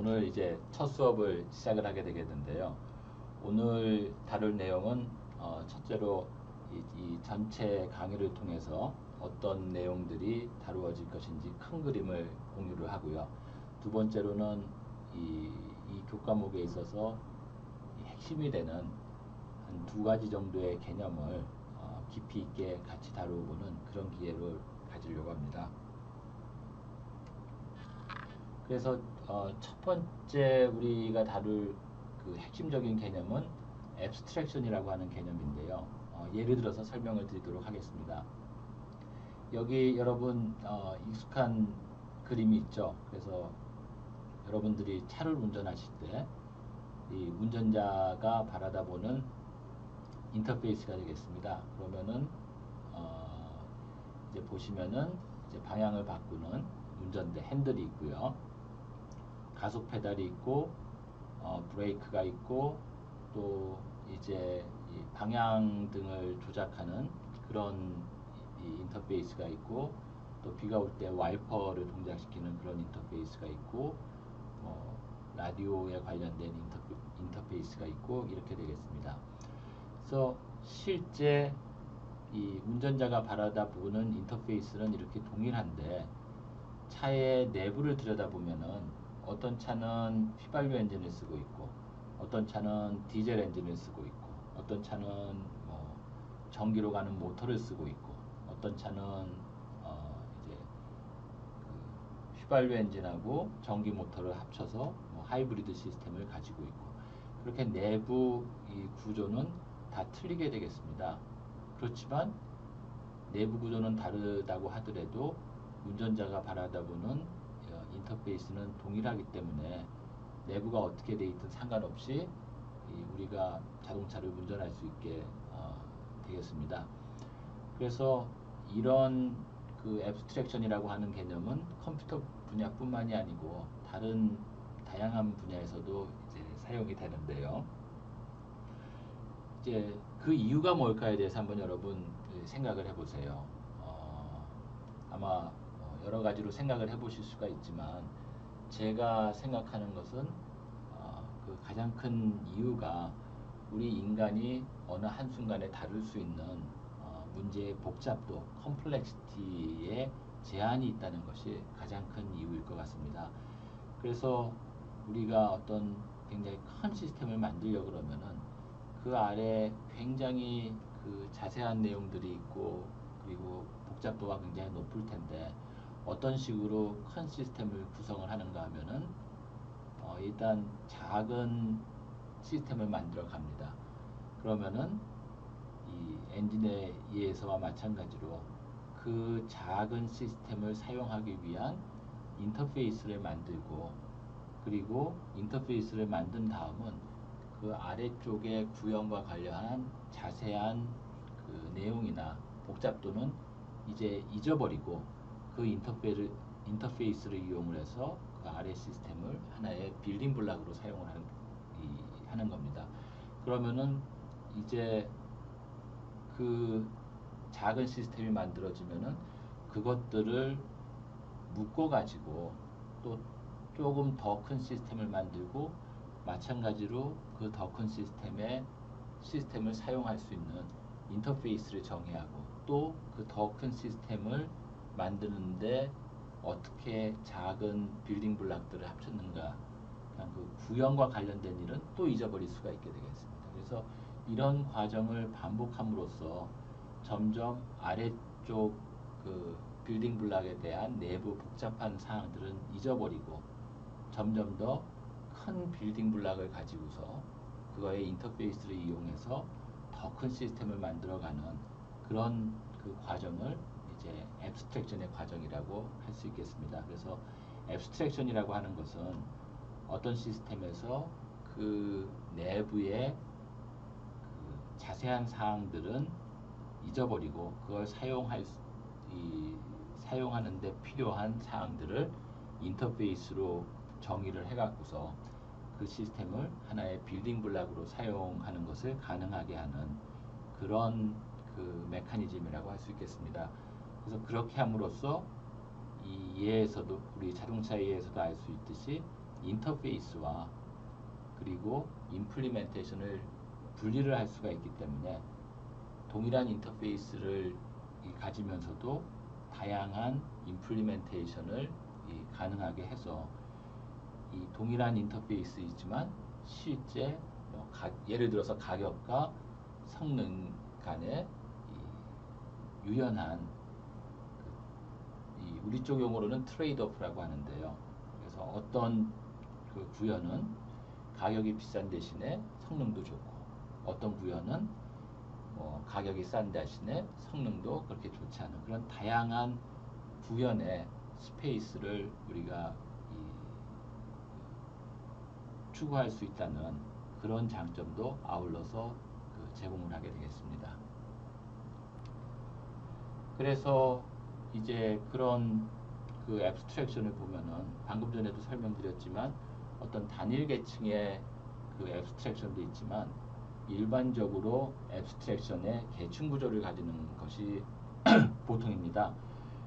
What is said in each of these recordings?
오늘 이제 첫 수업을 시작을 하게 되겠는데요. 오늘 다룰 내용은 첫째로 이 전체 강의를 통해서 어떤 내용들이 다루어질 것인지 큰 그림을 공유를 하고요. 두 번째로는 이 교과목에 있어서 이 핵심이 되는 한 두 가지 정도의 개념을 깊이 있게 같이 다루어보는 그런 기회를 가지려고 합니다. 그래서 첫 번째 우리가 다룰 그 핵심적인 개념은 앱스트랙션이라고 하는 개념인데요. 예를 들어서 설명을 드리도록 하겠습니다. 여기 여러분 익숙한 그림이 있죠. 그래서 여러분들이 차를 운전하실 때 이 운전자가 바라다보는 인터페이스가 되겠습니다. 그러면은 이제 보시면은 이제 방향을 바꾸는 운전대 핸들이 있고요. 가속 페달이 있고 브레이크가 있고 또 이제 이 방향등을 조작하는 그런 이 인터페이스가 있고 또 비가 올 때 와이퍼를 동작시키는 그런 인터페이스가 있고 라디오에 관련된 인터페이스가 있고 이렇게 되겠습니다. 그래서 실제 이 운전자가 바라다보는 인터페이스는 이렇게 동일한데 차의 내부를 들여다보면은 어떤 차는 휘발유 엔진을 쓰고 있고 어떤 차는 디젤 엔진을 쓰고 있고 어떤 차는 전기로 가는 모터를 쓰고 있고 어떤 차는 이제 그 휘발유 엔진하고 전기 모터를 합쳐서 하이브리드 시스템을 가지고 있고 그렇게 내부 이 구조는 다 틀리게 되겠습니다. 그렇지만 내부 구조는 다르다고 하더라도 운전자가 바라다보는 인터페이스는 동일하기 때문에 내부가 어떻게 돼 있든 상관없이 우리가 자동차를 운전할 수 있게 되겠습니다. 그래서 이런 그 앱스트랙션이라고 하는 개념은 컴퓨터 분야뿐만이 아니고 다른 다양한 분야에서도 이제 사용이 되는데요. 이제 그 이유가 뭘까에 대해서 한번 여러분 생각을 해보세요. 아마 여러 가지로 생각을 해보실 수가 있지만 제가 생각하는 것은 그 가장 큰 이유가 우리 인간이 어느 한순간에 다룰 수 있는 문제의 복잡도, 컴플렉시티에 제한이 있다는 것이 가장 큰 이유일 것 같습니다. 그래서 우리가 어떤 굉장히 큰 시스템을 만들려고 그러면은 그 아래 굉장히 그 자세한 내용들이 있고 그리고 복잡도가 굉장히 높을 텐데 어떤 식으로 큰 시스템을 구성을 하는가 하면은 일단 작은 시스템을 만들어 갑니다. 그러면은 이 엔진에 의해서와 마찬가지로 그 작은 시스템을 사용하기 위한 인터페이스를 만들고 그리고 인터페이스를 만든 다음은 그 아래쪽에 구형과 관련한 자세한 그 내용이나 복잡도는 이제 잊어버리고 그 인터페이스를 이용을 해서 그 아래 시스템을 하나의 빌딩 블락으로 사용을 하는 겁니다. 그러면은 이제 그 작은 시스템이 만들어지면은 그것들을 묶어 가지고 또 조금 더 큰 시스템을 만들고 마찬가지로 그 더 큰 시스템을 사용할 수 있는 인터페이스를 정의하고 또 그 더 큰 시스템을 만드는데 어떻게 작은 빌딩 블락들을 합쳤는가 그냥 그 구형과 관련된 일은 또 잊어버릴 수가 있게 되겠습니다. 그래서 이런 과정을 반복함으로써 점점 아래쪽 그 빌딩 블락에 대한 내부 복잡한 사항들은 잊어버리고 점점 더 큰 빌딩 블락을 가지고서 그거의 인터페이스를 이용해서 더 큰 시스템을 만들어가는 그런 그 과정을 이제 앱스트랙션의 과정이라고 할 수 있겠습니다. 그래서 앱스트랙션이라고 하는 것은 어떤 시스템에서 그 내부의 그 자세한 사항들은 잊어버리고 그걸 사용하는데 필요한 사항들을 인터페이스로 정의를 해갖고서 그 시스템을 하나의 빌딩 블락으로 사용하는 것을 가능하게 하는 그런 그 메커니즘이라고 할 수 있겠습니다. 그래서 그렇게 함으로써 이 예에서도 우리 자동차 예에서도 알 수 있듯이 인터페이스와 그리고 임플리멘테이션을 분리를 할 수가 있기 때문에 동일한 인터페이스를 가지면서도 다양한 임플리멘테이션을 가능하게 해서 이 동일한 인터페이스이지만 실제 예를 들어서 가격과 성능 간의 유연한 우리 쪽 용어로는 트레이드오프라고 하는데요. 그래서 어떤 그 구현은 가격이 비싼 대신에 성능도 좋고 어떤 구현은 가격이 싼 대신에 성능도 그렇게 좋지 않은 그런 다양한 구현의 스페이스를 우리가 추구할 수 있다는 그런 장점도 아울러서 제공을 하게 되겠습니다. 그래서 이제 그런 그 앱스트랙션을 보면은 방금 전에도 설명드렸지만 어떤 단일 계층의 그 앱스트랙션도 있지만 일반적으로 앱스트랙션의 계층 구조를 가지는 것이 보통입니다.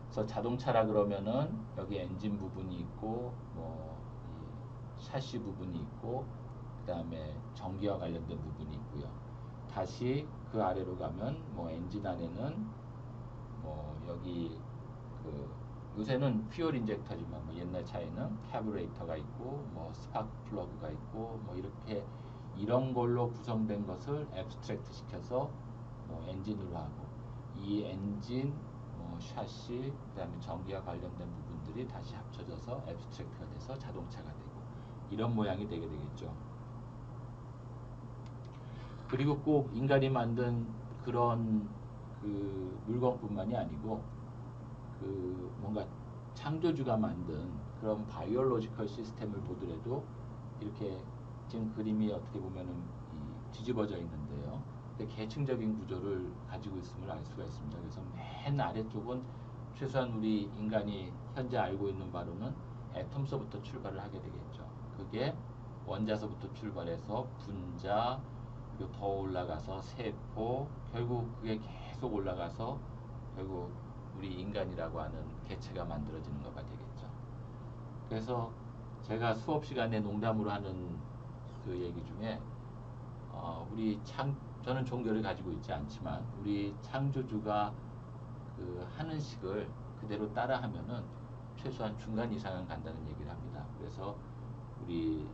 그래서 자동차라 그러면은 여기 엔진 부분이 있고 이 샤시 부분이 있고 그 다음에 전기와 관련된 부분이 있고요. 다시 그 아래로 가면 엔진 안에는 여기 요새는 퓨얼 인젝터지만 옛날 차에는 캐브레이터가 있고 스파크 플러그가 있고 이렇게 이런 걸로 구성된 것을 앱스트랙트 시켜서 엔진으로 하고 이 엔진 샤시 그다음에 전기와 관련된 부분들이 다시 합쳐져서 앱스트랙트가 돼서 자동차가 되고 이런 모양이 되게 되겠죠. 그리고 꼭 인간이 만든 그런 그 물건뿐만이 아니고 뭔가 창조주가 만든 그런 바이올로지컬 시스템을 보더라도 이렇게 지금 그림이 어떻게 보면은 뒤집어져 있는데요. 근데 계층적인 구조를 가지고 있음을 알 수가 있습니다. 그래서 맨 아래쪽은 최소한 우리 인간이 현재 알고 있는 바로는 애톰서부터 출발을 하게 되겠죠. 그게 원자서부터 출발해서 분자, 그리고 더 올라가서 세포, 결국 그게 계속 올라가서 결국 우리 인간이라고 하는 개체가 만들어지는 것가 되겠죠. 그래서 제가 수업 시간에 농담으로 하는 그 얘기 중에 저는 종교를 가지고 있지 않지만 우리 창조주가 그 하는 식을 그대로 따라하면은 최소한 중간 이상은 간다는 얘기를 합니다. 그래서 우리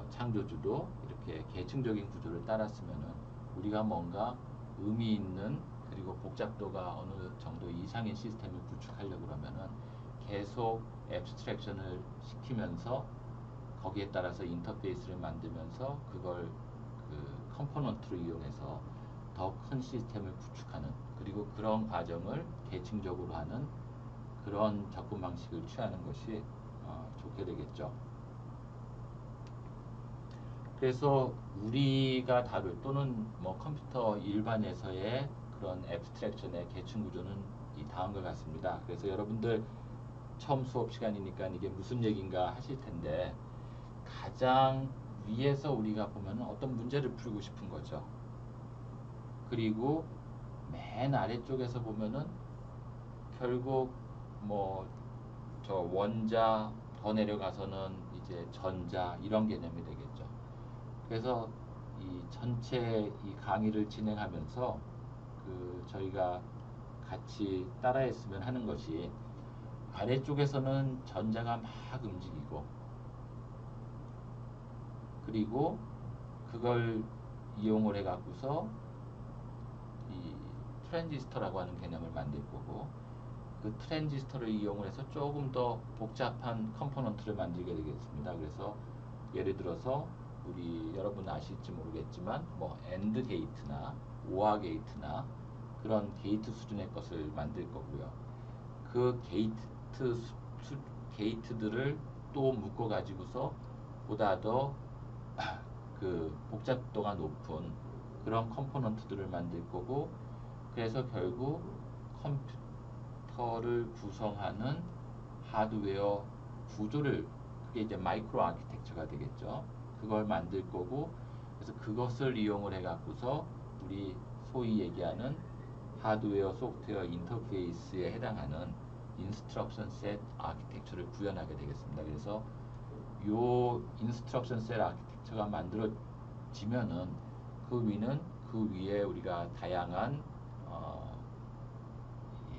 창조주도 이렇게 계층적인 구조를 따랐으면은 우리가 뭔가 의미 있는 그리고 복잡도가 어느 정도 이상의 시스템을 구축하려고 그러면은 계속 앱스트랙션을 시키면서 거기에 따라서 인터페이스를 만들면서 그걸 그 컴포넌트로 이용해서 더 큰 시스템을 구축하는 그리고 그런 과정을 계층적으로 하는 그런 접근 방식을 취하는 것이 좋게 되겠죠. 그래서 우리가 다룰 또는 컴퓨터 일반에서의 그런 앱스트랙션의 계층 구조는 이 다음과 같습니다. 그래서 여러분들 처음 수업 시간이니까 이게 무슨 얘기인가 하실 텐데 가장 위에서 우리가 보면 어떤 문제를 풀고 싶은 거죠. 그리고 맨 아래쪽에서 보면은 결국 저 원자 더 내려가서는 이제 전자 이런 개념이 되겠죠. 그래서 이 전체 이 강의를 진행하면서 저희가 같이 따라했으면 하는 것이 아래쪽에서는 전자가 막 움직이고 그리고 그걸 이용을 해 갖고서 이 트랜지스터라고 하는 개념을 만들 거고 그 트랜지스터를 이용을 해서 조금 더 복잡한 컴포넌트를 만들게 되겠습니다. 그래서 예를 들어서 여러분 아실지 모르겠지만 AND 게이트나 OR 게이트나 그런 게이트 수준의 것을 만들 거고요. 그 게이트들을 또 묶어 가지고서 보다 더 그 복잡도가 높은 그런 컴포넌트들을 만들 거고 그래서 결국 컴퓨터를 구성하는 하드웨어 구조를 그게 이제 마이크로 아키텍처가 되겠죠. 그걸 만들 거고 그래서 그것을 이용을 해 갖고서 우리 소위 얘기하는 하드웨어 소프트웨어 인터페이스에 해당하는 인스트럭션 셋 아키텍처를 구현하게 되겠습니다. 그래서 요 인스트럭션 셀 아키텍처가 만들어지면은 그 위는 그 위에 우리가 다양한 이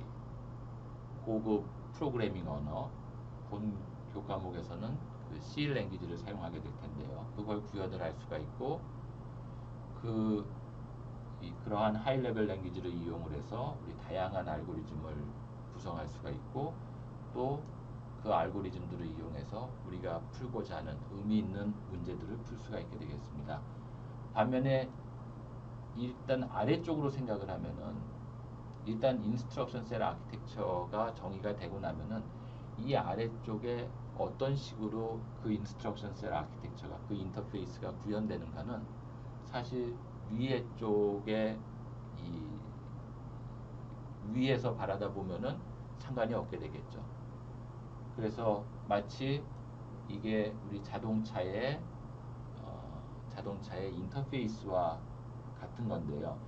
고급 프로그래밍 언어 본 교과목에서는 그 C 랭귀지를 사용하게 될 텐데요. 그걸 구현을 할 수가 있고 그러한 하이 레벨 랭귀지를 이용을 해서 우리 다양한 알고리즘을 구성할 수가 있고 또 그 알고리즘들을 이용해서 우리가 풀고자 하는 의미 있는 문제들을 풀 수가 있게 되겠습니다. 반면에 일단 아래쪽으로 생각을 하면은 일단 인스트럭션 셀 아키텍처가 정의가 되고 나면은 이 아래쪽에 어떤 식으로 그 인스트럭션 셀 아키텍처가 그 인터페이스가 구현되는가는 사실 위에 쪽에 이 위에서 바라다 보면은 상관이 없게 되겠죠. 그래서 마치 이게 우리 자동차의 인터페이스와 같은 건데요.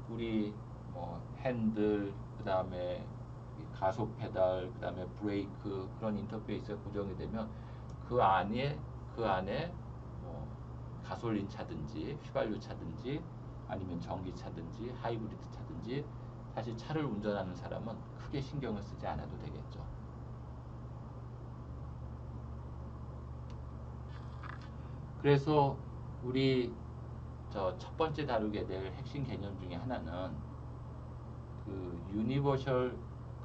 우리 뭐 핸들, 그 다음에 가속 페달, 그 다음에 브레이크 그런 인터페이스가 고정이 되면 그 안에 뭐 가솔린 차든지 휘발유 차든지 아니면 전기 차든지 하이브리드 차든지 사실 차를 운전하는 사람은 크게 신경을 쓰지 않아도 되겠죠. 그래서 우리 첫 번째 다루게 될 핵심 개념 중에 하나는 그 유니버셜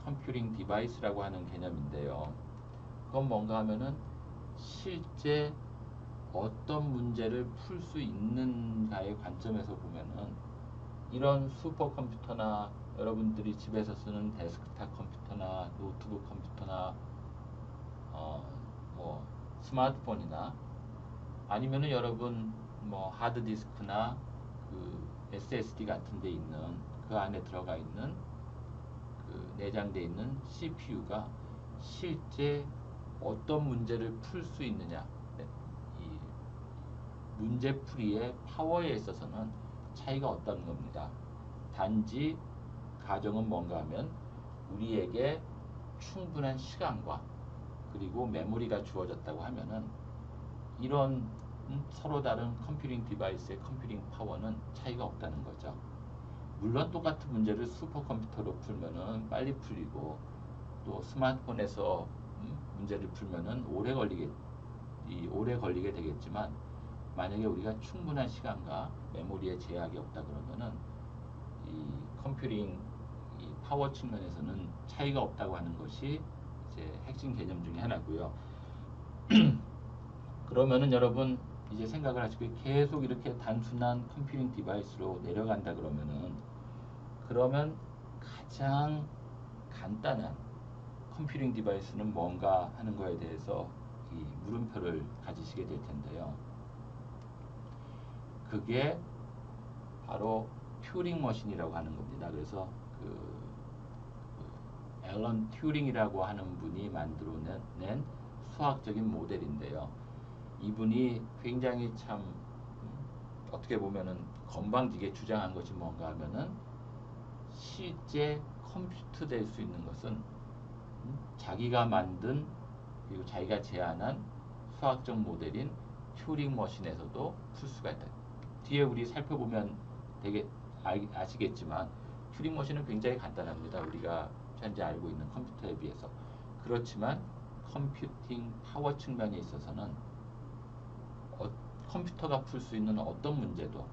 컴퓨팅 디바이스라고 하는 개념인데요. 그건 뭔가 하면은 실제 어떤 문제를 풀 수 있는가의 관점에서 보면은 이런 슈퍼컴퓨터나 여러분들이 집에서 쓰는 데스크탑 컴퓨터나 노트북 컴퓨터나 뭐 스마트폰이나 아니면은 여러분 뭐 하드디스크나 그 SSD 같은 데 있는 그 안에 들어가 있는 그 내장되어 있는 CPU가 실제 어떤 문제를 풀 수 있느냐, 이 문제풀이의 파워에 있어서는 차이가 없다는 겁니다. 단지 가정은 뭔가 하면 우리에게 충분한 시간과 그리고 메모리가 주어졌다고 하면은 이런 서로 다른 컴퓨팅 디바이스의 컴퓨팅 파워는 차이가 없다는 거죠. 물론 똑같은 문제를 슈퍼컴퓨터로 풀면은 빨리 풀리고 또 스마트폰에서 문제를 풀면은 오래 걸리게 되겠지만 만약에 우리가 충분한 시간과 메모리의 제약이 없다 그러면은 이 컴퓨팅 이 파워 측면에서는 차이가 없다고 하는 것이 이제 핵심 개념 중에 하나고요. 그러면은 여러분 이제 생각을 하시고 계속 이렇게 단순한 컴퓨팅 디바이스로 내려간다 그러면 가장 간단한 컴퓨팅 디바이스는 뭔가 하는 거에 대해서 이 물음표를 가지시게 될 텐데요. 그게 바로 튜링 머신이라고 하는 겁니다. 그래서 앨런 튜링이라고 하는 분이 만들어낸 수학적인 모델인데요. 이분이 굉장히 참 어떻게 보면은 건방지게 주장한 것이 뭔가 하면은 실제 컴퓨트 될 수 있는 것은 자기가 만든 그리고 자기가 제안한 수학적 모델인 튜링 머신에서도 풀 수가 있다. 뒤에 우리 살펴보면 되게 아시겠지만 튜링 머신은 굉장히 간단합니다. 우리가 현재 알고 있는 컴퓨터에 비해서. 그렇지만 컴퓨팅 파워 측면에 있어서는 컴퓨터가 풀 수 있는 어떤 문제도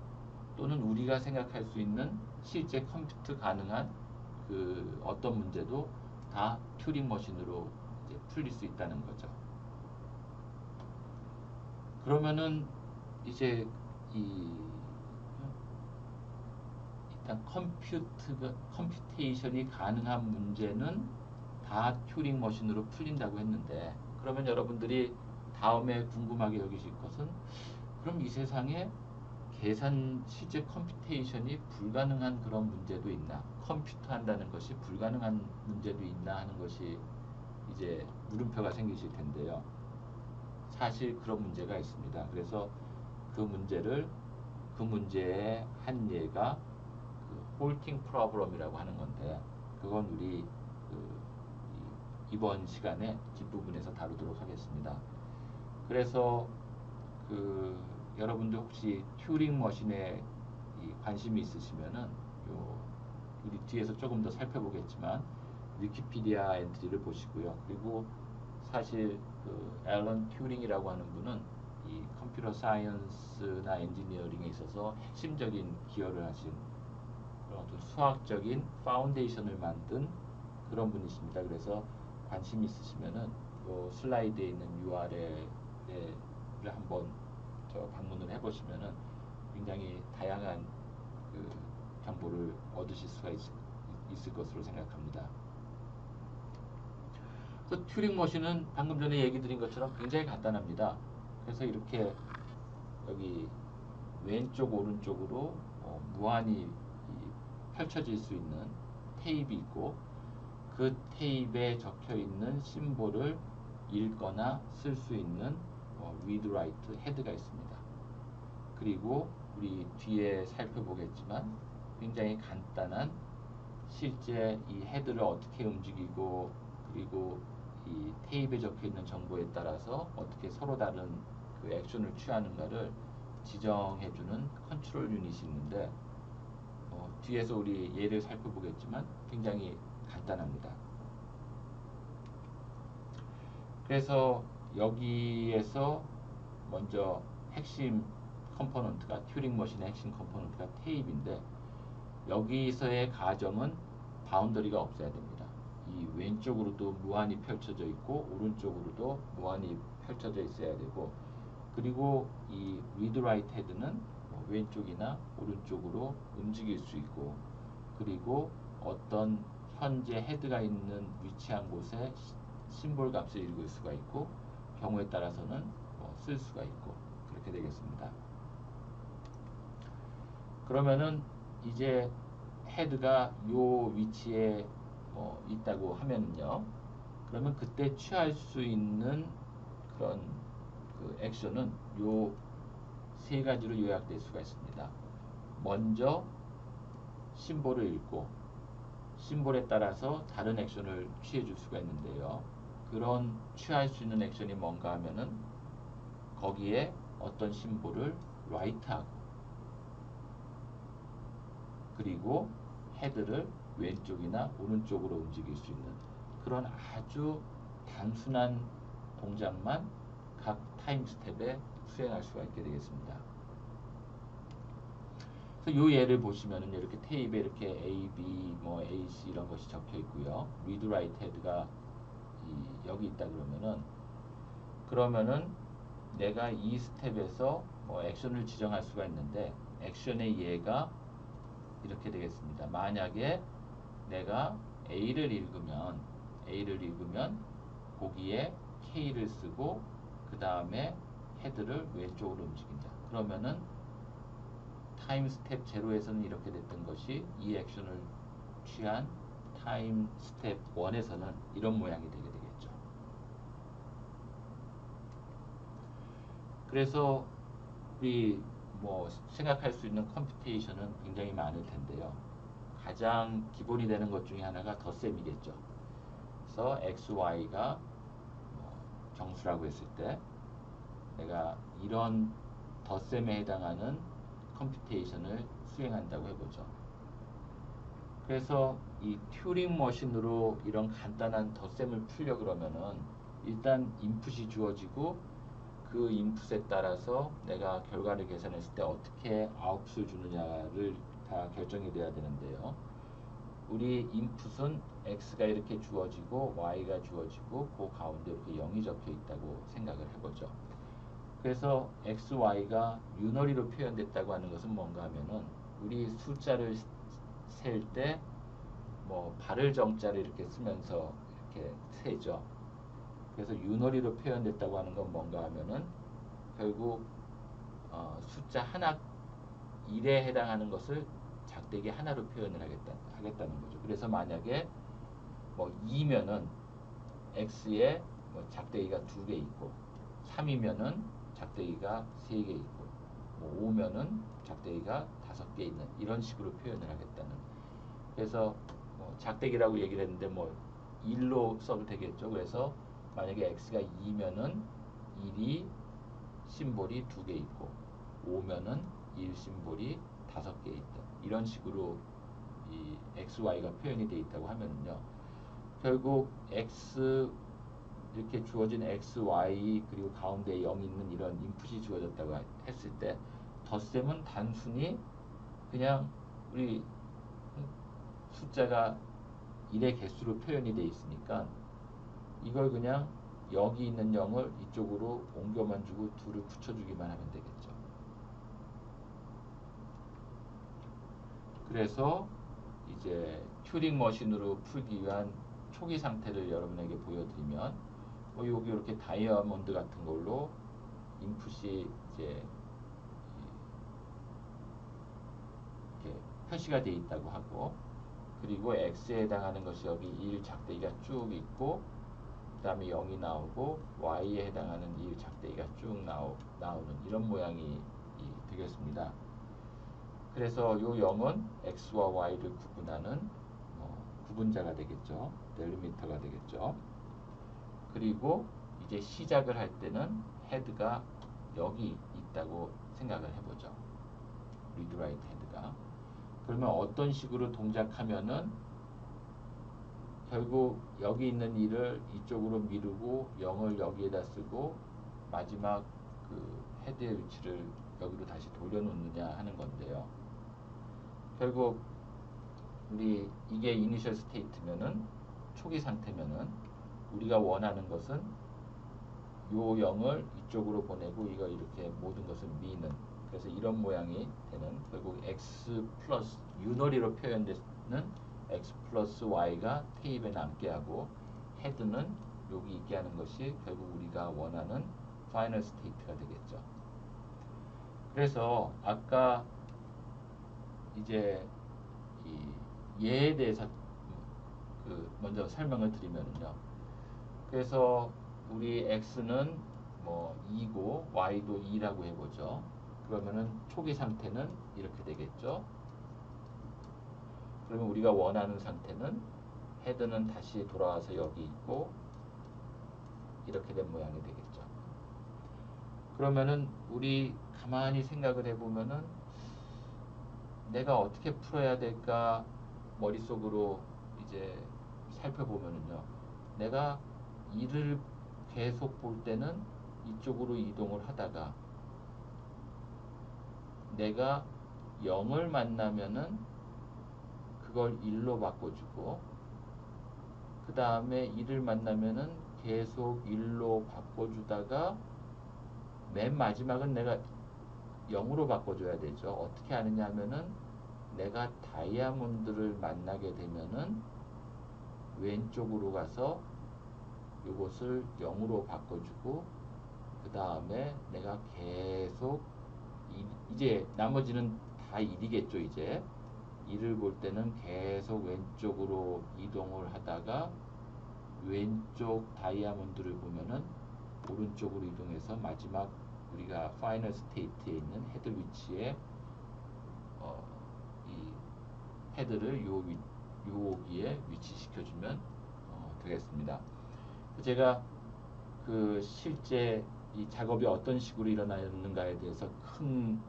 또는 우리가 생각할 수 있는 실제 컴퓨트 가능한 그 어떤 문제도 다 튜링 머신으로 이제 풀릴 수 있다는 거죠. 그러면은 이제 일단 컴퓨테이션이 가능한 문제는 다 튜링 머신으로 풀린다고 했는데 그러면 여러분들이 다음에 궁금하게 여기실 것은 그럼 이 세상에 실제 컴퓨테이션이 불가능한 그런 문제도 있나? 컴퓨터 한다는 것이 불가능한 문제도 있나 하는 것이 이제 물음표가 생기실 텐데요. 사실 그런 문제가 있습니다. 그래서 그 문제의 한 예가 홀팅 프로블럼이라고 하는 건데 그건 우리 이번 시간에 뒷부분에서 다루도록 하겠습니다. 그래서 그 여러분들 혹시 튜링 머신에 이 관심이 있으시면은 요 우리 뒤에서 조금 더 살펴보겠지만 위키피디아 엔트리를 보시고요. 그리고 사실 그 앨런 튜링이라고 하는 분은 이 컴퓨터 사이언스나 엔지니어링에 있어서 핵심적인 기여를 하신 그런 어떤 수학적인 파운데이션을 만든 그런 분이십니다. 그래서 관심 있으시면은 요 슬라이드에 있는 URL을 한번 방문을 해보시면은 굉장히 다양한 그 정보를 얻으실 수가 있을 것으로 생각합니다. 그래서 튜링 머신은 방금 전에 얘기 드린 것처럼 굉장히 간단합니다. 그래서 이렇게 여기 왼쪽 오른쪽으로 무한히 펼쳐질 수 있는 테이프 있고 그 테이프에 적혀 있는 심볼을 읽거나 쓸 수 있는 read write 헤드가 있습니다. 그리고 우리 뒤에 살펴보겠지만 굉장히 간단한 실제 이 헤드를 어떻게 움직이고 그리고 이 테이프에 적혀 있는 정보에 따라서 어떻게 서로 다른 그 액션을 취하는가를 지정해주는 컨트롤 유닛이 있는데 뒤에서 우리 예를 살펴보겠지만 굉장히 간단합니다. 그래서 여기에서 먼저 핵심 컴포넌트가 튜링 머신의 핵심 컴포넌트가 테이프인데 여기서의 가정은 바운더리가 없어야 됩니다. 이 왼쪽으로도 무한히 펼쳐져 있고 오른쪽으로도 무한히 펼쳐져 있어야 되고 그리고 이 read write 헤드는 왼쪽이나 오른쪽으로 움직일 수 있고 그리고 어떤 현재 헤드가 있는 위치한 곳에 심볼 값을 읽을 수가 있고 경우에 따라서는 쓸 수가 있고 그렇게 되겠습니다. 그러면은 이제 헤드가 요 위치에 있다고 하면은요. 그러면 그때 취할 수 있는 그런 그 액션은 요 세 가지로 요약될 수가 있습니다. 먼저 심볼을 읽고 심볼에 따라서 다른 액션을 취해 줄 수가 있는데요. 그런 취할 수 있는 액션이 뭔가 하면은 거기에 어떤 심볼을 write하고 그리고 헤드를 왼쪽이나 오른쪽으로 움직일 수 있는 그런 아주 단순한 동작만 각 타임 스텝에 수행할 수가 있게 되겠습니다. 그래서 이 예를 보시면은 이렇게 테이프에 이렇게 A, B, A, C 이런 것이 적혀 있고요. read write 헤드가 여기 있다 그러면은 내가 이 스텝에서 액션을 지정할 수가 있는데 액션의 예가 이렇게 되겠습니다. 만약에 내가 A를 읽으면 거기에 K를 쓰고 그 다음에 헤드를 왼쪽으로 움직인다. 그러면은 타임 스텝 0에서는 이렇게 됐던 것이 이 액션을 취한 타임 스텝 1에서는 이런 모양이 되게 되겠죠. 그래서 우리 생각할 수 있는 컴퓨테이션은 굉장히 많을 텐데요. 가장 기본이 되는 것 중에 하나가 덧셈이겠죠. 그래서 x, y가 정수라고 했을 때 내가 이런 덧셈에 해당하는 컴퓨테이션을 수행한다고 해보죠. 그래서 이 튜링 머신으로 이런 간단한 덧셈을 풀려 그러면은 일단 인풋이 주어지고 그 인풋에 따라서 내가 결과를 계산했을 때 어떻게 아웃풋을 주느냐를 다 결정이 돼야 되는데요. 우리 인풋은 x가 이렇게 주어지고 y가 주어지고 그 가운데 이렇게 0이 적혀 있다고 생각을 해보죠. 그래서 x, y가 유너리로 표현됐다고 하는 것은 뭔가 하면은 우리 숫자를 셀 때 발을 정자를 이렇게 쓰면서 이렇게 세죠. 그래서 유너리로 표현됐다고 하는 건 뭔가 하면은 결국 숫자 하나 1에 해당하는 것을 작대기 하나로 표현을 하겠다는 거죠. 그래서 만약에 2면은 x에 작대기가 2개 있고 3이면은 작대기가 3개 있고 5면은 작대기가 5개 있는 이런 식으로 표현을 하겠다는. 그래서 작대기라고 얘기를 했는데 1로 써도 되겠죠. 그래서 만약에 x가 2면은 1이 심볼이 2개 있고, 5면은 1 심볼이 5개 있다. 이런 식으로 이 XY가 표현이 되어 있다고 하면은요, 결국 X 이렇게 주어진 X, Y 그리고 가운데에 0이 있는 이런 인풋이 주어졌다고 했을 때 덧셈은 단순히 그냥 우리 숫자가 1의 개수로 표현이 되어 있으니까 이걸 그냥 여기 있는 0을 이쪽으로 옮겨만 주고 2를 붙여주기만 하면 되겠죠. 그래서 이제 튜링 머신으로 풀기 위한 초기 상태를 여러분에게 보여드리면 여기 이렇게 다이아몬드 같은 걸로 인풋이 이제 이렇게 표시가 되어 있다고 하고, 그리고 x에 해당하는 것이 여기 1 작대기가 쭉 있고, 그 다음에 0이 나오고 y에 해당하는 1 작대기가 쭉 나오는 이런 모양이 되겠습니다. 그래서 이 0은 x와 y를 구분하는 구분자가 되겠죠. 델리미터가 되겠죠. 그리고 이제 시작을 할 때는 헤드가 여기 있다고 생각을 해보죠. 리드라이트 헤드가. 그러면 어떤 식으로 동작하면은 결국 여기 있는 1을 이쪽으로 미루고 0을 여기에다 쓰고 마지막 그 헤드의 위치를 여기로 다시 돌려놓느냐 하는 건데요. 결국 우리 이게 이니셜 스테이트면은 초기 상태면은 우리가 원하는 것은 요 0을 이쪽으로 보내고 이거 이렇게 모든 것을 미는, 그래서 이런 모양이 되는, 결국 x 플러스 유너리로 표현되는 x 플러스 y가 테이프에 남게 하고 헤드는 여기 있게 하는 것이 결국 우리가 원하는 파이널 스테이트가 되겠죠. 그래서 아까 이제 이 얘에 대해서 먼저 설명을 드리면요. 그래서 우리 x는 뭐 2고 y도 2라고 해보죠. 그러면은 초기 상태는 이렇게 되겠죠. 그러면 우리가 원하는 상태는 헤드는 다시 돌아와서 여기 있고 이렇게 된 모양이 되겠죠. 그러면은 우리 가만히 생각을 해보면은 내가 어떻게 풀어야 될까 머릿속으로 이제 살펴보면은요, 내가 1을 계속 볼 때는 이쪽으로 이동을 하다가 내가 0을 만나면은 그걸 1로 바꿔주고, 그 다음에 1을 만나면은 계속 1로 바꿔주다가 맨 마지막은 내가 0으로 바꿔줘야 되죠. 어떻게 하느냐 하면은 내가 다이아몬드를 만나게 되면은 왼쪽으로 가서 이것을 0으로 바꿔주고, 그 다음에 내가 계속 이제 나머지는 다 1이겠죠. 이제 1을 볼 때는 계속 왼쪽으로 이동을 하다가 왼쪽 다이아몬드를 보면은 오른쪽으로 이동해서 마지막 우리가 파이널 스테이트에 있는 헤드 위치에 이 헤드를 여기에 위치시켜주면 되겠습니다. 제가 그 실제 이 작업이 어떤 식으로 일어나는가에 대해서 큰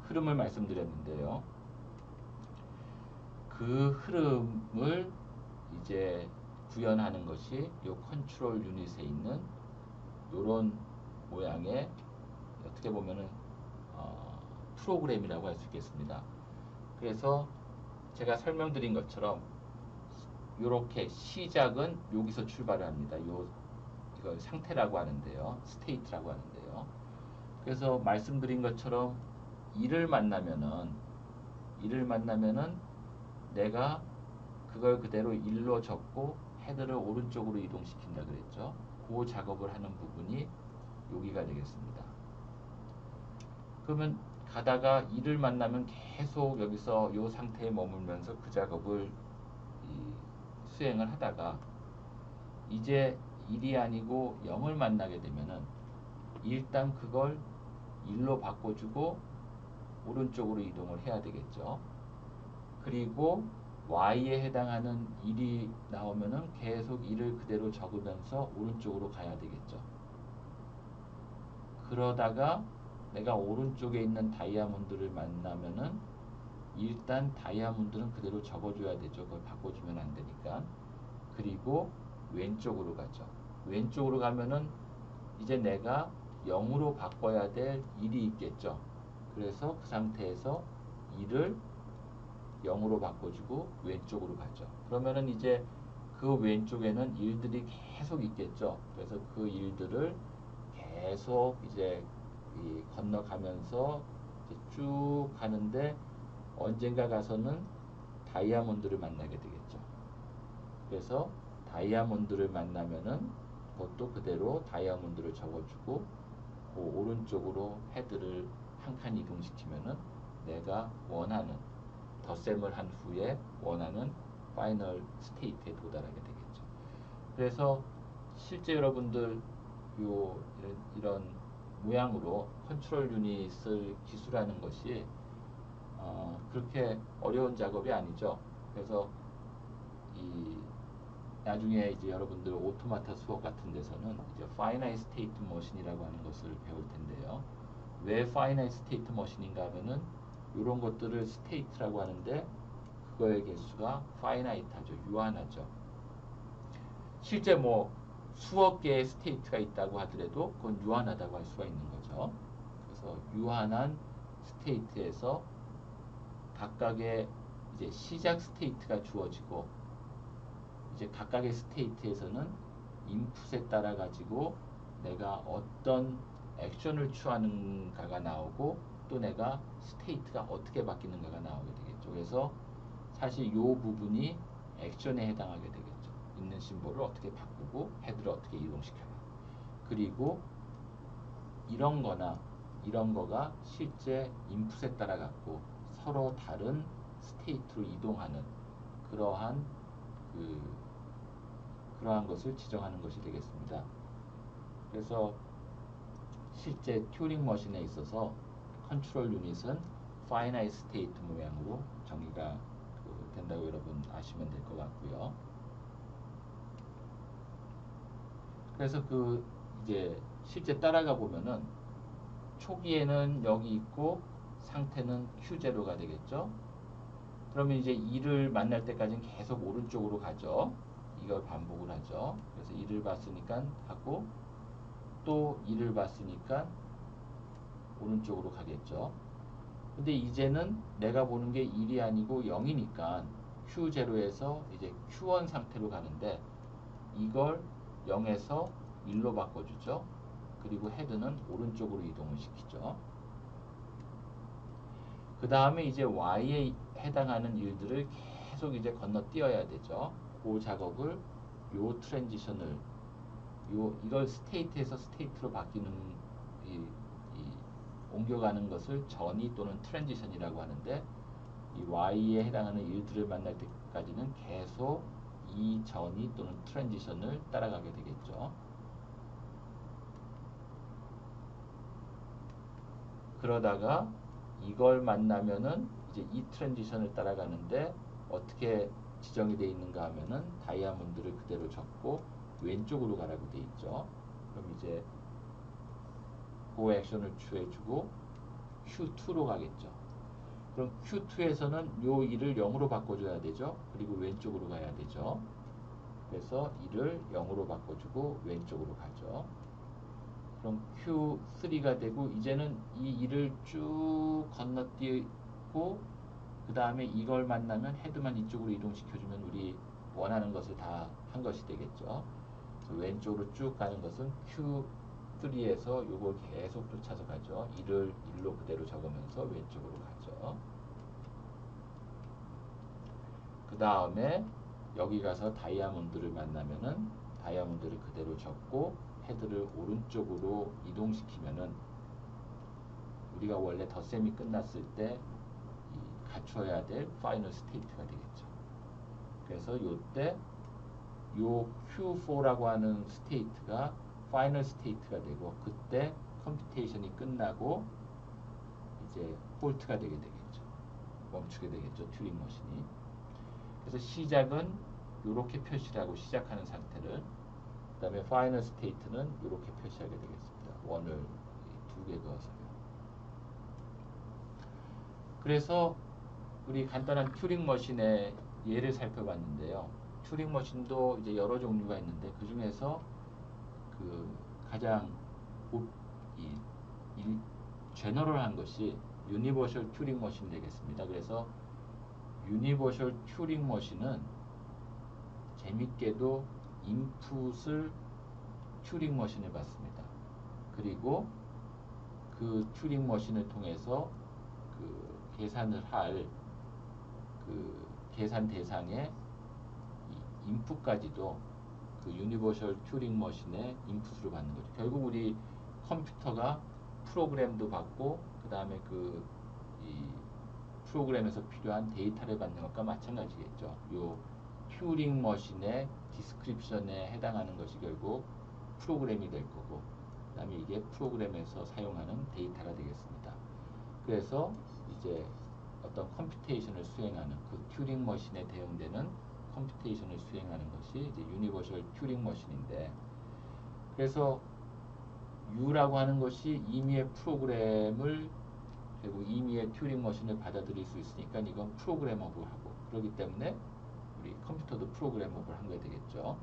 흐름을 말씀드렸는데요. 그 흐름을 이제 구현하는 것이 이 컨트롤 유닛에 있는 이런 모양의 어떻게 보면은 프로그램이라고 할 수 있겠습니다. 그래서 제가 설명드린 것처럼 이렇게 시작은 여기서 출발을 합니다. 이걸 상태라고 하는데요, 스테이트라고 하는데요. 그래서 말씀드린 것처럼 1을 만나면은 내가 그걸 그대로 1로 적고 헤드를 오른쪽으로 이동시킨다 그랬죠. 그 작업을 하는 부분이 여기가 되겠습니다. 그러면 가다가 1을 만나면 계속 여기서 이 상태에 머물면서 그 작업을 수행을 하다가 이제 1이 아니고 0을 만나게 되면은 일단 그걸 1로 바꿔주고 오른쪽으로 이동을 해야 되겠죠. 그리고 y에 해당하는 1이 나오면은 계속 1을 그대로 적으면서 오른쪽으로 가야 되겠죠. 그러다가 내가 오른쪽에 있는 다이아몬드를 만나면은 일단 다이아몬드는 그대로 적어줘야 되죠. 그걸 바꿔주면 안 되니까. 그리고 왼쪽으로 가죠. 왼쪽으로 가면은 이제 내가 0으로 바꿔야 될 1이 있겠죠. 그래서 그 상태에서 1을 0으로 바꿔주고 왼쪽으로 가죠. 그러면은 이제 그 왼쪽에는 일들이 계속 있겠죠. 그래서 그 일들을 계속 이제 건너가면서 이제 쭉 가는데 언젠가 가서는 다이아몬드를 만나게 되겠죠. 그래서 다이아몬드를 만나면은 그것도 그대로 다이아몬드를 적어주고 그 오른쪽으로 헤드를 한 칸 이동시키면은 내가 원하는 덧셈을 한 후에 원하는 파이널 스테이트에 도달하게 되겠죠. 그래서 실제 여러분들 이런 모양으로 컨트롤 유닛을 기술하는 것이 그렇게 어려운 작업이 아니죠. 그래서 나중에 이제 여러분들 오토마타 수업 같은 데서는 이제 finite state machine이라고 하는 것을 배울 텐데요. 왜 finite state machine인가 하면은 이런 것들을 state라고 하는데 그거의 개수가 finite하죠. 유한하죠. 실제 뭐 수억 개의 스테이트가 있다고 하더라도 그건 유한하다고 할 수가 있는 거죠. 그래서 유한한 스테이트에서 각각의 이제 시작 스테이트가 주어지고 이제 각각의 스테이트에서는 인풋에 따라 가지고 내가 어떤 액션을 취하는가가 나오고 또 내가 스테이트가 어떻게 바뀌는가가 나오게 되겠죠. 그래서 사실 이 부분이 액션에 해당하게 되겠죠. 있는 심볼을 어떻게 바꾸고 헤드를 어떻게 이동시켜요. 그리고 이런 거나 이런 거가 실제 인풋에 따라 갖고 서로 다른 스테이트로 이동하는 그러한 그러한 것을 지정하는 것이 되겠습니다. 그래서 실제 튜링 머신에 있어서 컨트롤 유닛은 파이나이트 스테이트 모양으로 정의가 된다고 여러분 아시면 될 것 같고요. 그래서 이제 실제 따라가 보면은 초기에는 여기 있고 상태는 Q0가 되겠죠. 그러면 이제 2를 만날 때까지는 계속 오른쪽으로 가죠. 이걸 반복을 하죠. 그래서 2를 봤으니까 하고 또 2를 봤으니까 오른쪽으로 가겠죠. 근데 이제는 내가 보는 게 1이 아니고 0이니까 Q0에서 이제 Q1 상태로 가는데 이걸 0에서 1로 바꿔주죠. 그리고 헤드는 오른쪽으로 이동을 시키죠. 그 다음에 이제 Y에 해당하는 일들을 계속 이제 건너뛰어야 되죠. 그 작업을 요 트랜지션을 이걸 스테이트에서 스테이트로 바뀌는 옮겨가는 것을 전이 또는 트랜지션이라고 하는데 이 Y에 해당하는 일들을 만날 때까지는 계속 이 전이 또는 트랜지션을 따라가게 되겠죠. 그러다가 이걸 만나면은 이제 이 트랜지션을 따라가는데 어떻게 지정이 되어 있는가 하면은 다이아몬드를 그대로 적고 왼쪽으로 가라고 되어 있죠. 그럼 이제 그 액션을 취해주고 Q2로 가겠죠. 그럼 Q2에서는 요 1을 0으로 바꿔줘야 되죠. 그리고 왼쪽으로 가야 되죠. 그래서 1을 0으로 바꿔주고 왼쪽으로 가죠. 그럼 Q3가 되고 이제는 이 1을 쭉 건너뛰고 그 다음에 이걸 만나면 헤드만 이쪽으로 이동시켜주면 우리 원하는 것을 다 한 것이 되겠죠. 그래서 왼쪽으로 쭉 가는 것은 Q3에서 요걸 계속 쫓아서 가죠. 1을 1로 그대로 적으면서 왼쪽으로 가죠. 그 다음에 여기 가서 다이아몬드를 만나면은 다이아몬드를 그대로 적고 헤드를 오른쪽으로 이동시키면은 우리가 원래 덧셈이 끝났을 때 갖춰야 될 파이널 스테이트가 되겠죠. 그래서 요때 요 Q4라고 하는 스테이트가 파이널 스테이트가 되고 그때 컴퓨테이션이 끝나고 이제 홀트가 되게 되겠죠. 멈추게 되겠죠. 튜링 머신이. 그래서 시작은 이렇게 표시를 하고 시작하는 상태를 그 다음에 파이널 스테이트는 이렇게 표시하게 되겠습니다. 원을 결국에 그어서요. 그래서 우리 간단한 튜링 머신의 예를 살펴봤는데요. 튜링 머신도 이제 여러 종류가 있는데 그 중에서 그 가장 제너럴한 것이 유니버셜 튜링 머신 되겠습니다. 그래서 유니버셜 튜링 머신은 재밌게도 인풋을 튜링 머신에 받습니다. 그리고 그 튜링 머신을 통해서 그 계산을 할 그 계산 대상의 인풋까지도 그 유니버셜 튜링 머신의 인풋으로 받는 거죠. 결국 우리 컴퓨터가 프로그램도 받고 그 다음에 그 이 프로그램에서 필요한 데이터를 받는 것과 마찬가지겠죠. 요 튜링 머신의 디스크립션에 해당하는 것이 결국 프로그램이 될 거고 그 다음에 이게 프로그램에서 사용하는 데이터가 되겠습니다. 그래서 이제 어떤 컴퓨테이션을 수행하는 그 튜링 머신에 대응되는 컴퓨테이션을 수행하는 것이 이제 유니버셜 튜링 머신인데 그래서 U라고 하는 것이 임의의 프로그램을 결국 임의의 튜링 머신을 받아들일 수 있으니까 이건 프로그래머블하고 그렇기 때문에 우리 컴퓨터도 프로그래머블 한 게 되겠죠.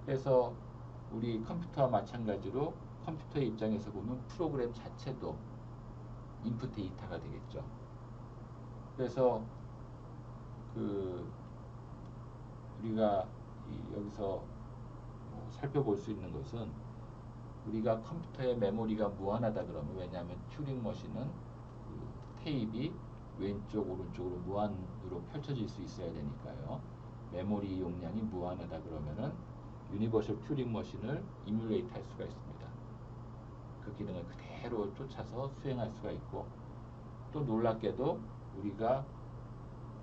그래서 우리 컴퓨터와 마찬가지로 컴퓨터의 입장에서 보면 프로그램 자체도 인풋 데이터가 되겠죠. 그래서 그 우리가 여기서 살펴볼 수 있는 것은 우리가 컴퓨터의 메모리가 무한하다 그러면 왜냐하면 튜링 머신은 그 테이프이 왼쪽 오른쪽으로 무한으로 펼쳐질 수 있어야 되니까요. 메모리 용량이 무한하다 그러면은 유니버셜 튜링 머신을 이뮬레이트 할 수가 있습니다. 그 기능을 그대로 쫓아서 수행할 수가 있고 또 놀랍게도 우리가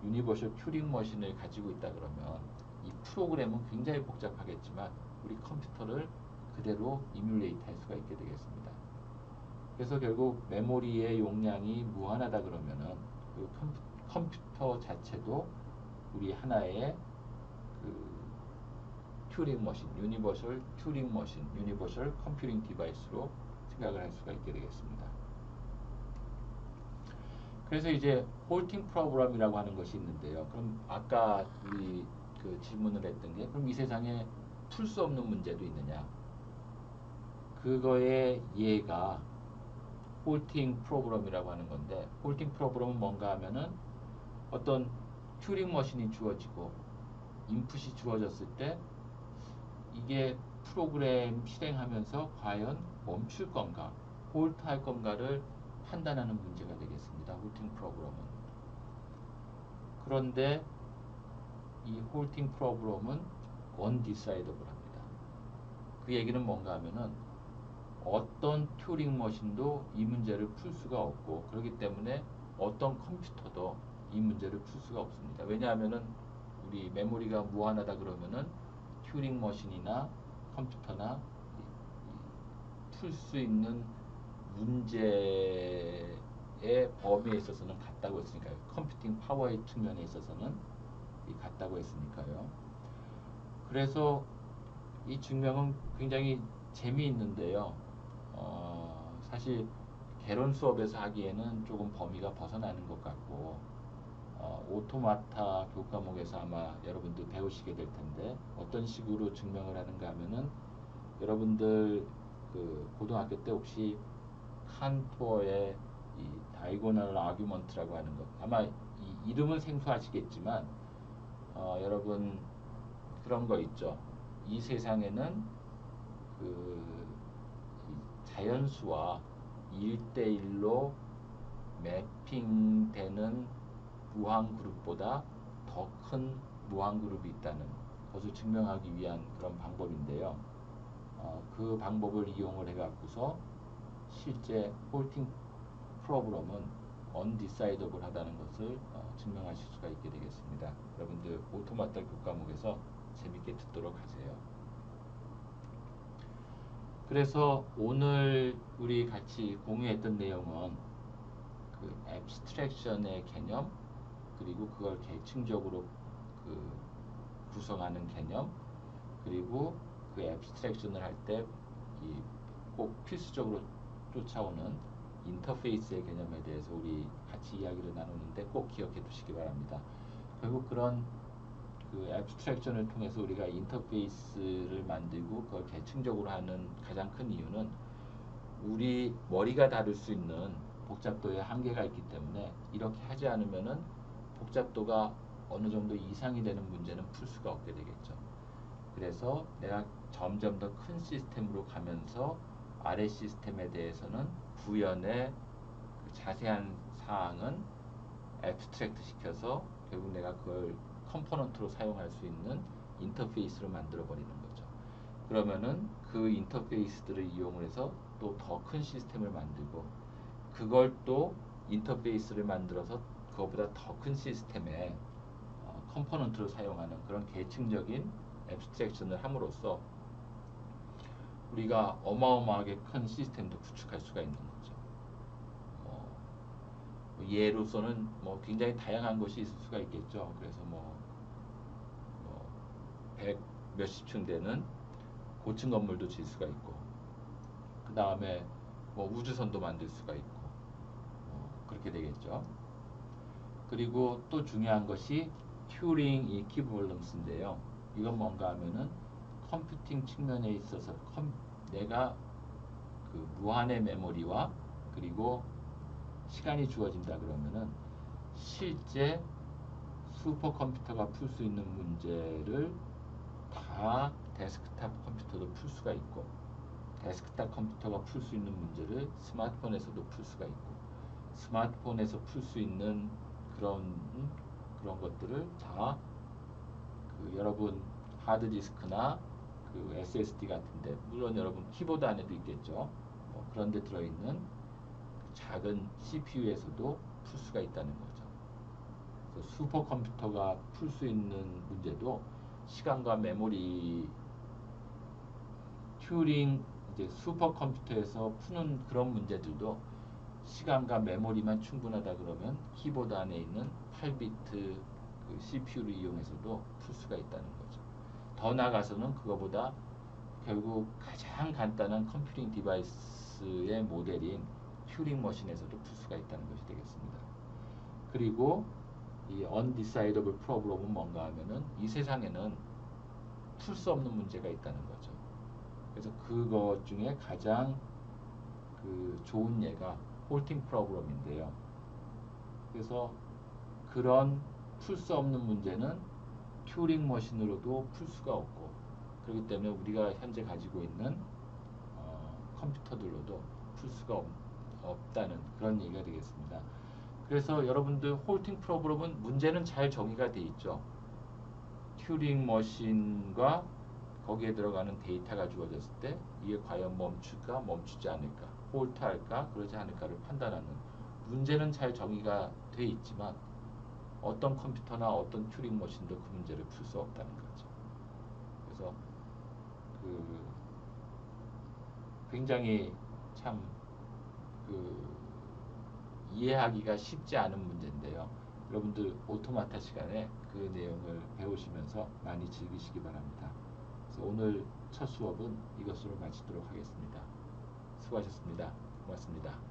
유니버셜 튜링 머신을 가지고 있다 그러면 이 프로그램은 굉장히 복잡하겠지만 우리 컴퓨터를 그대로 이뮬레이트 할 수가 있게 되겠습니다. 그래서 결국 메모리의 용량이 무한하다 그러면은 그 컴퓨터 자체도 우리 하나의 그 튜링 머신, 유니버셜 튜링 머신, 유니버셜 컴퓨팅 디바이스로 생각을 할 수가 있게 되겠습니다. 그래서 이제 홀팅 프로그램이라고 하는 것이 있는데요. 그럼 아까 우리 그 질문을 했던 게 그럼 이 세상에 풀 수 없는 문제도 있느냐? 그거의 예가 홀팅 프로그램이라고 하는 건데 홀팅 프로그램은 뭔가 하면은 어떤 튜링 머신이 주어지고 인풋이 주어졌을 때 이게 프로그램 실행하면서 과연 멈출 건가 홀트 할 건가를 판단하는 문제가 되겠습니다. 홀팅 프로그램은. 그런데 이 홀팅 프로그램은 undecidable 합니다. 그 얘기는 뭔가 하면은 어떤 튜링 머신도 이 문제를 풀 수가 없고 그렇기 때문에 어떤 컴퓨터도 이 문제를 풀 수가 없습니다. 왜냐하면은 우리 메모리가 무한하다 그러면은 튜링 머신이나 컴퓨터나 풀 수 있는 문제의 범위에 있어서는 같다고 했으니까요. 컴퓨팅 파워의 측면에 있어서는 같다고 했으니까요. 그래서 이 증명은 굉장히 재미있는데요. 사실 개론 수업에서 하기에는 조금 범위가 벗어나는 것 같고 오토마타 교과목에서 아마 여러분들 배우시게 될 텐데 어떤 식으로 증명을 하는가 하면은 여러분들 그 고등학교 때 혹시 칸토어의 이 다이고널 아규먼트라고 하는 것 아마 이 이름은 생소하시겠지만 여러분 그런 거 있죠. 이 세상에는 그 자연수와 1대1로 매핑되는 무한그룹보다 더 큰 무한그룹이 있다는 것을 증명하기 위한 그런 방법인데요. 그 방법을 이용을 해갖고서 실제 홀팅 프로그램은 undecidable 하다는 것을 증명하실 수가 있게 되겠습니다. 여러분들 오토마타 교과목에서 재밌게 듣도록 하세요. 그래서 오늘 우리 같이 공유했던 내용은 그 abstraction의 개념 그리고 그걸 계층적으로 그 구성하는 개념 그리고 그 abstraction을 할 때 이 꼭 필수적으로 쫓아오는 인터페이스의 개념에 대해서 우리 같이 이야기를 나누는데 꼭 기억해 두시기 바랍니다. 결국 그런 그 애브스트랙션을 통해서 우리가 인터페이스를 만들고 그걸 계층적으로 하는 가장 큰 이유는 우리 머리가 다룰 수 있는 복잡도의 한계가 있기 때문에 이렇게 하지 않으면은 복잡도가 어느 정도 이상이 되는 문제는 풀 수가 없게 되겠죠. 그래서 내가 점점 더 큰 시스템으로 가면서 아래 시스템에 대해서는 구현의 그 자세한 사항은 애브스트랙트 시켜서 결국 내가 그걸 컴포넌트로 사용할 수 있는 인터페이스로 만들어 버리는 거죠. 그러면은 그 인터페이스들을 이용을 해서 또 더 큰 시스템을 만들고 그걸 또 인터페이스를 만들어서 그거보다 더 큰 시스템의 컴포넌트로 사용하는 그런 계층적인 애브스트랙션을 함으로써 우리가 어마어마하게 큰 시스템도 구축할 수가 있는 거죠. 예로서는 뭐 굉장히 다양한 것이 있을 수가 있겠죠. 그래서 백 몇십 층 되는 고층 건물도 지을 수가 있고, 그 다음에 뭐 우주선도 만들 수가 있고, 그렇게 되겠죠. 그리고 또 중요한 것이 튜링 이퀴벌런스인데요. 이건 뭔가 하면은 컴퓨팅 측면에 있어서 내가 그 무한의 메모리와 그리고 시간이 주어진다 그러면은 실제 슈퍼컴퓨터가 풀 수 있는 문제를 다 데스크탑 컴퓨터도 풀 수가 있고, 데스크탑 컴퓨터가 풀 수 있는 문제를 스마트폰에서도 풀 수가 있고, 스마트폰에서 풀 수 있는 그런 것들을 다 그 여러분 하드디스크나 그 SSD 같은데, 물론 여러분 키보드 안에도 있겠죠. 그런 데 들어있는 작은 CPU에서도 풀 수가 있다는 거죠. 그래서 슈퍼컴퓨터가 풀 수 있는 문제도 시간과 메모리 튜링 이제 슈퍼컴퓨터에서 푸는 그런 문제들도 시간과 메모리만 충분하다 그러면 키보드 안에 있는 8비트 그 CPU를 이용해서도 풀 수가 있다는 거죠. 더 나아가서는 그거보다 결국 가장 간단한 컴퓨팅 디바이스의 모델인 튜링 머신에서도 풀 수가 있다는 것이 되겠습니다. 그리고 이 undecidable problem은 뭔가 하면은 이 세상에는 풀 수 없는 문제가 있다는 거죠. 그래서 그것 중에 가장 그 좋은 예가 홀팅 프로그램인데요. 그래서 그런 풀 수 없는 문제는 튜링 머신으로도 풀 수가 없고, 그렇기 때문에 우리가 현재 가지고 있는 컴퓨터들로도 풀 수가 없다는 그런 얘기가 되겠습니다. 그래서 여러분들 홀팅 프로그램은 문제는 잘 정의가 돼 있죠. 튜링 머신과 거기에 들어가는 데이터가 주어졌을 때 이게 과연 멈출까 멈추지 않을까, 홀트할까 그러지 않을까를 판단하는 문제는 잘 정의가 돼 있지만 어떤 컴퓨터나 어떤 튜링 머신도 그 문제를 풀 수 없다는 거죠. 그래서 그 굉장히 참 그 이해하기가 쉽지 않은 문제인데요. 여러분들 오토마타 시간에 그 내용을 배우시면서 많이 즐기시기 바랍니다. 그래서 오늘 첫 수업은 이것으로 마치도록 하겠습니다. 수고하셨습니다. 고맙습니다.